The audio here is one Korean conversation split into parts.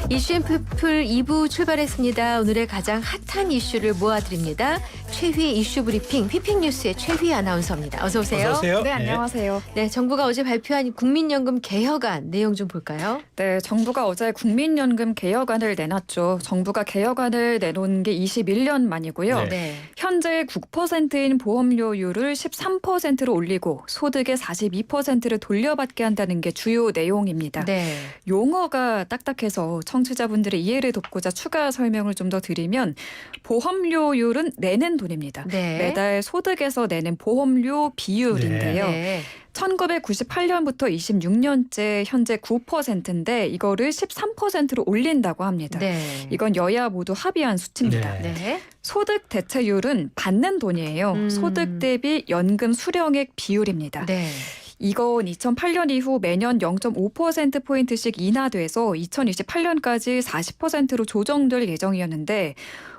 이슈앤피플 2부 출발했습니다. 오늘의 가장 핫한 이슈를 모아드립니다. 최휘 이슈 브리핑 휘핑뉴스의 최휘 아나운서입니다. 어서 오세요. 어서 오세요. 네, 안녕하세요. 네, 정부가 어제 발표한 국민연금 개혁안 내용 좀 볼까요? 네, 정부가 어제 국민연금 개혁안을 내놨죠. 정부가 개혁안을 내놓은 게 21년 만이고요. 네. 현재 9%인 보험료율을 13%로 올리고 소득의 42%를 돌려받게 한다는 게 주요 내용입니다. 네. 용어가 딱딱해서 청취자분들의 이해를 돕고자 추가 설명을 좀 더 드리면 보험료율은 내는 돈입니다. 네. 매달 소득에서 내는 보험료 비율인데요. 네. 1998년부터 26년째 현재 9%인데 이거를 13%로 올린다고 합니다. 네. 이건 여야 모두 합의한 수치입니다. 네. 네. 소득 대체율은 받는 돈이에요. 소득 대비 연금 수령액 비율입니다. 네. 이건 2008년 이후 매년 0.5%포인트씩 인하돼서 2028년까지 40%로 조정될 예정이었는데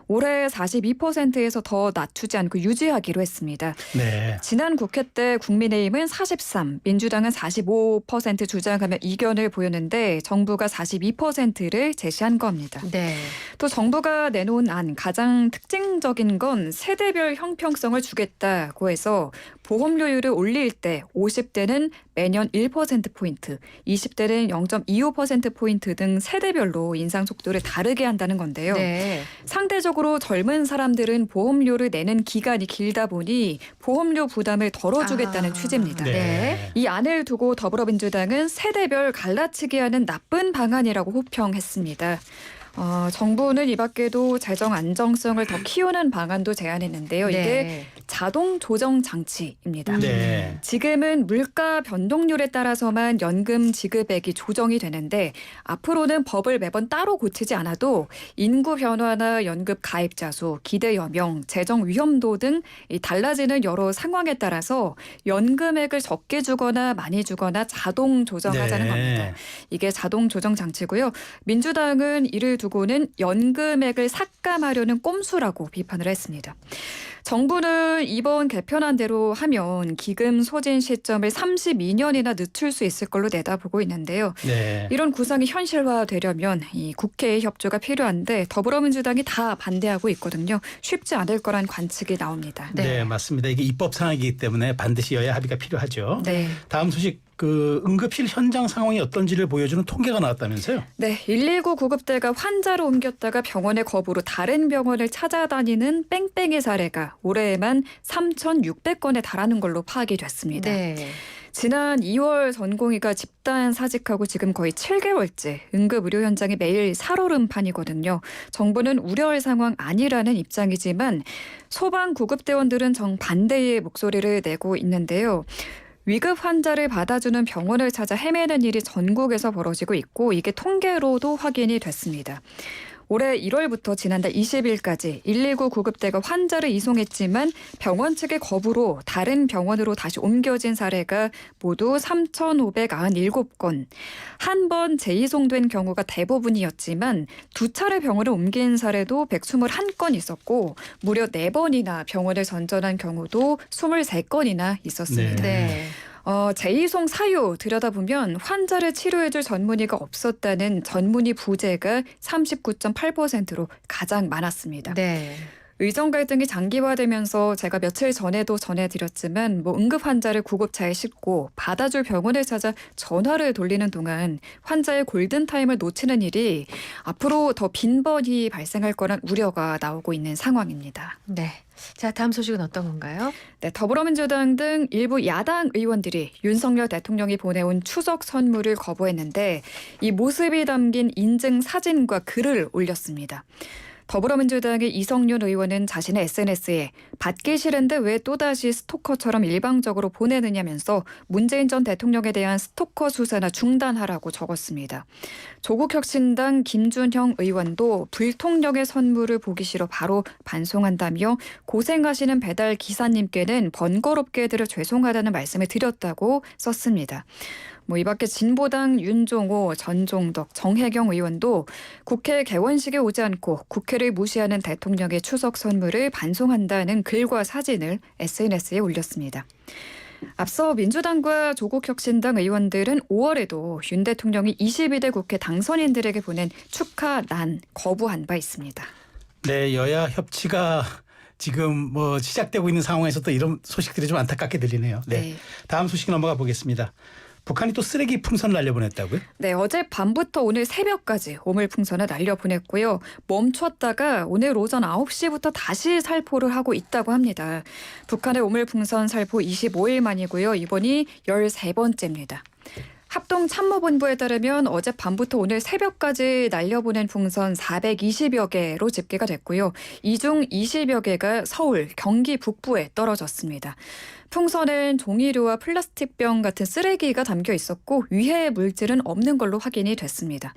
올해 42%에서 더 낮추지 않고 유지하기로 했습니다. 네. 지난 국회 때 국민의힘은 43, 민주당은 45% 주장하며 이견을 보였는데 정부가 42%를 제시한 겁니다. 네. 또 정부가 내놓은 안 가장 특징적인 건 세대별 형평성을 주겠다고 해서 보험료율을 올릴 때 50대는 매년 1%포인트, 20대는 0.25%포인트 등 세대별로 인상 속도를 다르게 한다는 건데요. 네. 상대적으로 젊은 사람들은 보험료를 내는 기간이 길다 보니 보험료 부담을 덜어주겠다는 취지입니다. 네. 이 안을 두고 더불어민주당은 세대별 갈라치기 하는 나쁜 방안이라고 호평했습니다. 정부는 이 밖에도 재정 안정성을 더 키우는 방안도 제안했는데요. 이게 네. 자동 조정 장치입니다. 네. 지금은 물가 변동률에 따라서만 연금 지급액이 조정이 되는데 앞으로는 법을 매번 따로 고치지 않아도 인구 변화나 연금 가입자 수, 기대 여명, 재정 위험도 등 이 달라지는 여러 상황에 따라서 연금액을 적게 주거나 많이 주거나 자동 조정하자는 네. 겁니다. 이게 자동 조정 장치고요. 민주당은 이를 두고는 연금액을 삭감하려는 꼼수라고 비판을 했습니다. 정부는 이번 개편안대로 하면 기금 소진 시점을 32년이나 늦출 수 있을 걸로 내다보고 있는데요. 네. 이런 구상이 현실화되려면 이 국회의 협조가 필요한데 더불어민주당이 다 반대하고 있거든요. 쉽지 않을 거란 관측이 나옵니다. 네, 맞습니다. 이게 입법 사항이기 때문에 반드시 여야 합의가 필요하죠. 네. 다음 소식 응급실 현장 상황이 어떤지를 보여주는 통계가 나왔다면서요? 네, 119 구급대가 환자를 옮겼다가 병원의 거부로 다른 병원을 찾아다니는 뺑뺑이 사례가 올해에만 3,600건에 달하는 걸로 파악이 됐습니다. 네. 지난 2월 전공의가 집단 사직하고 지금 거의 7개월째 응급의료 현장이 매일 살얼음판이거든요. 정부는 우려할 상황 아니라는 입장이지만 소방 구급대원들은 정반대의 목소리를 내고 있는데요. 위급 환자를 받아주는 병원을 찾아 헤매는 일이 전국에서 벌어지고 있고 이게 통계로도 확인이 됐습니다. 올해 1월부터 지난달 20일까지 119 구급대가 환자를 이송했지만 병원 측의 거부로 다른 병원으로 다시 옮겨진 사례가 모두 3,597건. 한 번 재이송된 경우가 대부분이었지만 두 차례 병원을 옮긴 사례도 121건 있었고 무려 4번이나 병원을 전전한 경우도 23건이나 있었습니다. 네. 재이송 사유 들여다보면 환자를 치료해줄 전문의가 없었다는 전문의 부재가 39.8%로 가장 많았습니다. 네. 의정 갈등이 장기화되면서 제가 며칠 전에도 전해드렸지만 응급 환자를 구급차에 싣고 받아줄 병원을 찾아 전화를 돌리는 동안 환자의 골든타임을 놓치는 일이 앞으로 더 빈번히 발생할 거란 우려가 나오고 있는 상황입니다. 네. 자, 다음 소식은 어떤 건가요? 네, 더불어민주당 등 일부 야당 의원들이 윤석열 대통령이 보내온 추석 선물을 거부했는데 이 모습이 담긴 인증 사진과 글을 올렸습니다. 더불어민주당의 이성윤 의원은 자신의 SNS에 받기 싫은데 왜 또다시 스토커처럼 일방적으로 보내느냐면서 문재인 전 대통령에 대한 스토커 수사나 중단하라고 적었습니다. 조국혁신당 김준형 의원도 불통령의 선물을 보기 싫어 바로 반송한다며 고생하시는 배달 기사님께는 번거롭게 해드려 죄송하다는 말씀을 드렸다고 썼습니다. 이 밖에 진보당 윤종호, 전종덕, 정혜경 의원도 국회 개원식에 오지 않고 국회를 무시하는 대통령의 추석 선물을 반송한다는 글과 사진을 SNS에 올렸습니다. 앞서 민주당과 조국혁신당 의원들은 5월에도 윤 대통령이 22대 국회 당선인들에게 보낸 축하난 거부한 바 있습니다. 네, 여야 협치가 지금 뭐 시작되고 있는 상황에서 또 이런 소식들이 좀 안타깝게 들리네요. 네. 네. 다음 소식 넘어가 보겠습니다. 북한이 또 쓰레기 풍선을 날려보냈다고요? 네, 어제 밤부터 오늘 새벽까지 오물풍선을 날려보냈고요. 멈췄다가 오늘 오전 9시부터 다시 살포를 하고 있다고 합니다. 북한의 오물풍선 살포 25일 만이고요. 이번이 13번째입니다. 합동참모본부에 따르면 어제 밤부터 오늘 새벽까지 날려보낸 풍선 420여 개로 집계가 됐고요. 이 중 20여 개가 서울, 경기 북부에 떨어졌습니다. 풍선엔 종이류와 플라스틱병 같은 쓰레기가 담겨 있었고 위해 물질은 없는 걸로 확인이 됐습니다.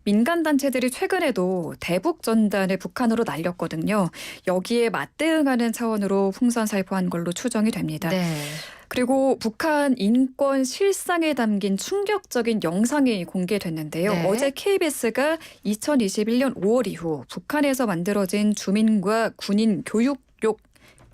민간 단체들이 최근에도 대북 전단을 북한으로 날렸거든요. 여기에 맞대응하는 차원으로 풍선 살포한 걸로 추정이 됩니다. 네. 그리고 북한 인권 실상에 담긴 충격적인 영상이 공개됐는데요. 네. 어제 KBS가 2021년 5월 이후 북한에서 만들어진 주민과 군인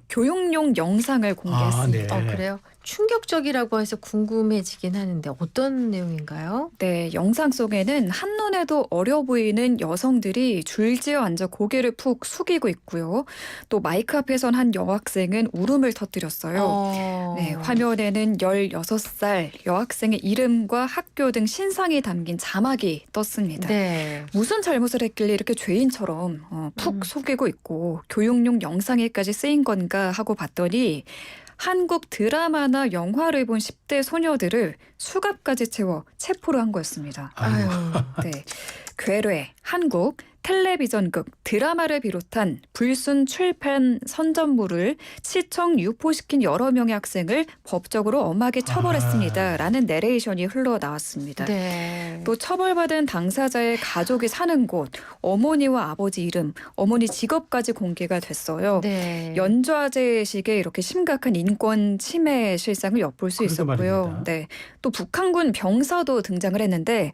교육용 영상을 공개했습니다. 네. 그래요? 충격적이라고 해서 궁금해지긴 하는데 어떤 내용인가요? 네, 영상 속에는 한눈에도 어려 보이는 여성들이 줄지어 앉아 고개를 푹 숙이고 있고요. 또 마이크 앞에선 한 여학생은 울음을 터뜨렸어요. 네, 화면에는 16살 여학생의 이름과 학교 등 신상이 담긴 자막이 떴습니다. 네. 무슨 잘못을 했길래 이렇게 죄인처럼 푹 속이고 있고 교육용 영상에까지 쓰인 건가 하고 봤더니 한국 드라마나 영화를 본 10대 소녀들을 수갑까지 채워 체포를 한 거였습니다. 아유. 네, 괴뢰, 한국, 텔레비전극, 드라마를 비롯한 불순 출판 선전물을 시청 유포시킨 여러 명의 학생을 법적으로 엄하게 처벌했습니다라는 내레이션이 흘러나왔습니다. 네. 또 처벌받은 당사자의 가족이 사는 곳, 어머니와 아버지 이름, 어머니 직업까지 공개가 됐어요. 네. 연좌제식의 이렇게 심각한 인권 침해 실상을 엿볼 수 그러게 있었고요. 말입니다. 네, 또 북한군 병사도 등장을 했는데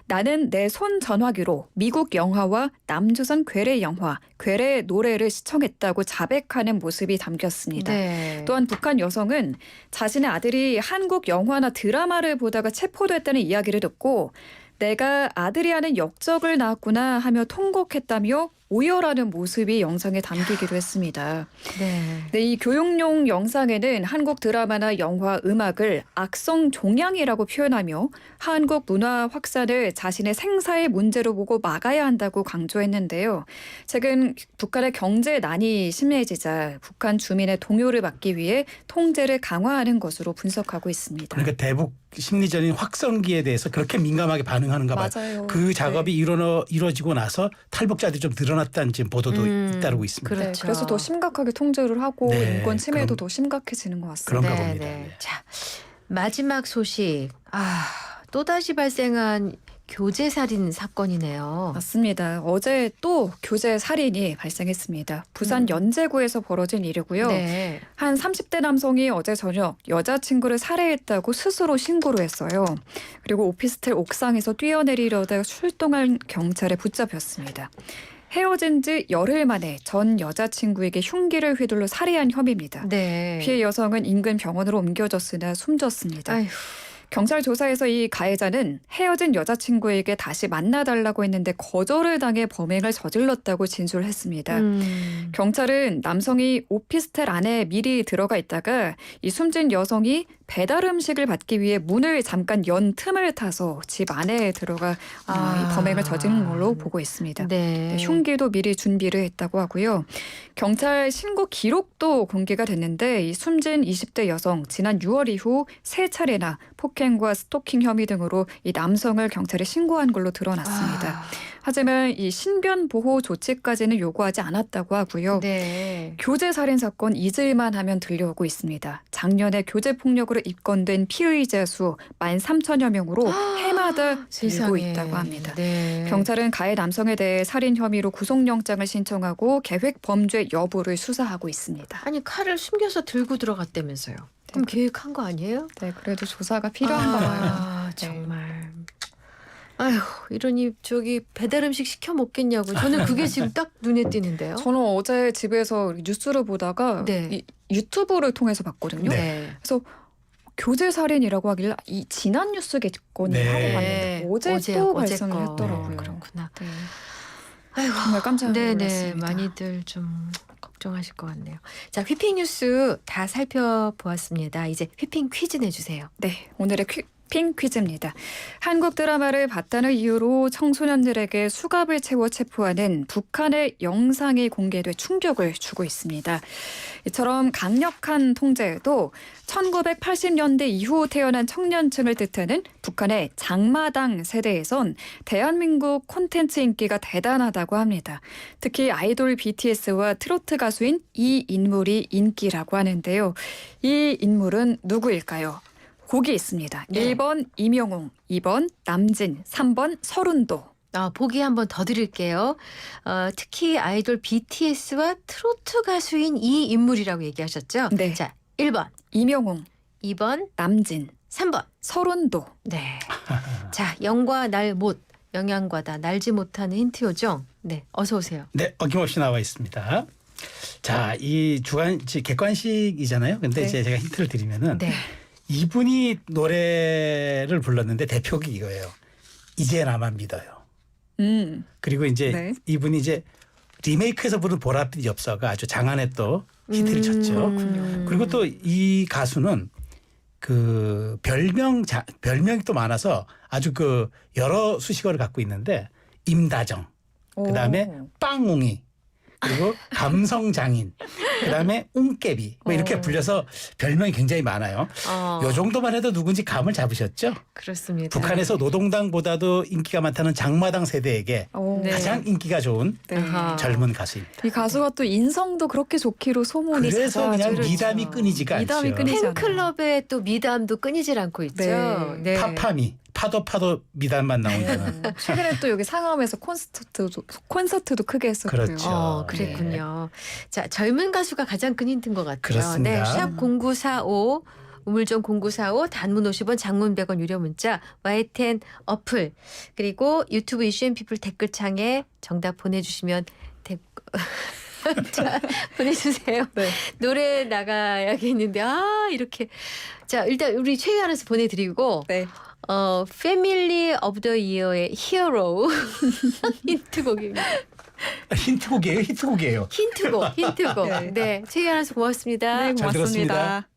나는 내 손 전화기로 미국 영화와 남조선 괴뢰 영화, 괴뢰 노래를 시청했다고 자백하는 모습이 담겼습니다. 네. 또한 북한 여성은 자신의 아들이 한국 영화나 드라마를 보다가 체포됐다는 이야기를 듣고 내가 아들이 하는 역적을 낳았구나 하며 통곡했다며 오열하는 모습이 영상에 담기기도 했습니다. 네. 네, 이 교육용 영상에는 한국 드라마나 영화, 음악을 악성 종양이라고 표현하며 한국 문화 확산을 자신의 생사의 문제로 보고 막아야 한다고 강조했는데요. 최근 북한의 경제난이 심해지자 북한 주민의 동요를 막기 위해 통제를 강화하는 것으로 분석하고 있습니다. 그러니까 대북 심리전인 확성기에 대해서 그렇게 민감하게 반응하는가 봐요. 맞아요. 그 작업이 이루어지고 나서 탈북자들이 좀 늘어났다는 지금 보도도 잇따르고 있습니다. 네, 그렇죠. 그래서 더 심각하게 통제를 하고 네, 인권 침해도 그럼- 더 심각해지는 것 같습니다. 그런가 네, 봅니다. 네. 네. 자, 마지막 소식. 또다시 발생한 교제 살인 사건이네요. 맞습니다. 어제 또 교제 살인이 발생했습니다. 부산 연제구에서 벌어진 일이고요. 네. 한 30대 남성이 어제 저녁 여자친구를 살해했다고 스스로 신고를 했어요. 그리고 오피스텔 옥상에서 뛰어내리려다 출동한 경찰에 붙잡혔습니다. 헤어진 지 열흘 만에 전 여자친구에게 흉기를 휘둘러 살해한 혐의입니다. 네. 피해 여성은 인근 병원으로 옮겨졌으나 숨졌습니다. 아휴. 경찰 조사에서 이 가해자는 헤어진 여자친구에게 다시 만나달라고 했는데 거절을 당해 범행을 저질렀다고 진술했습니다. 경찰은 남성이 오피스텔 안에 미리 들어가 있다가 이 숨진 여성이 배달 음식을 받기 위해 문을 잠깐 연 틈을 타서 집 안에 들어가 이 범행을 저지른 걸로 보고 있습니다. 네. 네, 흉기도 미리 준비를 했다고 하고요. 경찰 신고 기록도 공개가 됐는데 이 숨진 20대 여성 지난 6월 이후 3차례나 폭행과 스토킹 혐의 등으로 이 남성을 경찰에 신고한 걸로 드러났습니다. 하지만 이 신변 보호 조치까지는 요구하지 않았다고 하고요. 네. 교제 살인 사건 잊을만 하면 들려오고 있습니다. 작년에 교제 폭력으로 입건된 피의자 수 13,000여 명으로 해마다 늘고 세상에. 있다고 합니다. 네. 경찰은 가해 남성에 대해 살인 혐의로 구속영장을 신청하고 계획 범죄 여부를 수사하고 있습니다. 아니 칼을 숨겨서 들고 들어갔다면서요. 그럼 계획한 거 아니에요? 네, 그래도 조사가 필요한가 봐요. 정말. 아휴, 이러니 저기 배달 음식 시켜 먹겠냐고. 저는 그게 지금 딱 눈에 띄는데요. 저는 어제 집에서 뉴스를 보다가 네. 이 유튜브를 통해서 봤거든요. 네. 그래서 교제 살인이라고 하길래 이 지난 뉴스겠거니 네. 하고 봤는데 어제 또 발생을 거. 했더라고요. 그렇구나. 네. 아이고, 정말 깜짝 네네, 놀랐습니다. 많이들 좀 걱정하실 것 같네요. 자, 휘핑 뉴스 다 살펴보았습니다. 이제 휘핑 퀴즈 내주세요. 네, 오늘의 휘핑 퀴즈입니다. 한국 드라마를 봤다는 이유로 청소년들에게 수갑을 채워 체포하는 북한의 영상이 공개돼 충격을 주고 있습니다. 이처럼 강력한 통제에도 1980년대 이후 태어난 청년층을 뜻하는 북한의 장마당 세대에선 대한민국 콘텐츠 인기가 대단하다고 합니다. 특히 아이돌 BTS와 트로트 가수인 이 인물이 인기라고 하는데요. 이 인물은 누구일까요? 곡이 있습니다. 네. 1번 임영웅, 2번 남진, 3번 서른도. 보기 한번 더 드릴게요. 특히 아이돌 BTS와 트로트 가수인 이 인물이라고 얘기하셨죠? 네. 자, 1번, 임영웅, 2번, 남진, 3번. 서른도. 네. 자, 영과 날 못, 영양과다 날지 못하는 힌트 요정. 네, 어서 오세요. 네, 어김없이 나와 있습니다. 자, 이 객관식이잖아요. 근데 네. 이제 제가 힌트를 드리면은 네. 이분이 노래를 불렀는데 대표곡이 이거예요. 이제 나만 믿어요. 그리고 이제 네. 이분이 이제 리메이크해서 부른 보랏빛 엽서가 아주 장안에 또 히트를 쳤죠. 그렇군요. 그리고 또 이 가수는 그 별명이 또 많아서 아주 그 여러 수식어를 갖고 있는데 임다정, 그다음에 빵웅이, 그리고 감성장인, 그다음에 웅깨비 뭐 이렇게 불려서 별명이 굉장히 많아요. 요 정도만 해도 누군지 감을 잡으셨죠? 그렇습니다. 북한에서 노동당보다도 인기가 많다는 장마당 세대에게 오. 네. 가장 인기가 좋은 네. 아하. 젊은 가수입니다. 이 가수가 또 인성도 그렇게 좋기로 소문이 그래서 그냥 자자하죠. 미담이 끊이지가 미담이 않죠. 끊이지 않아요. 팬클럽의 또 미담도 끊이질 않고 있죠. 네. 파파미 파도 미담만 나온다는. 최근에 또 여기 상암에서 콘서트도 크게 했었고요. 그렇죠. 그랬군요. 자, 젊은 가수가 가장 큰 힌트인 것 같아요. 그렇습니다. 네, 샵 0945 우물정 0945 단문 50원 장문 100원 유료 문자 YTN 어플 그리고 유튜브 이슈앤피플 댓글창에 정답 보내주시면 자, 보내주세요. 네. 노래 나가야겠는데 이렇게 자 일단 우리 최희 아나운서 보내드리고 네. 패밀리 오브 더 이어의 히어로 힌트곡입니다. 힌트곡이에요. 힌트곡. 네. 네, 최희 아나운서 고맙습니다. 네, 잘 고맙습니다. 들었습니다.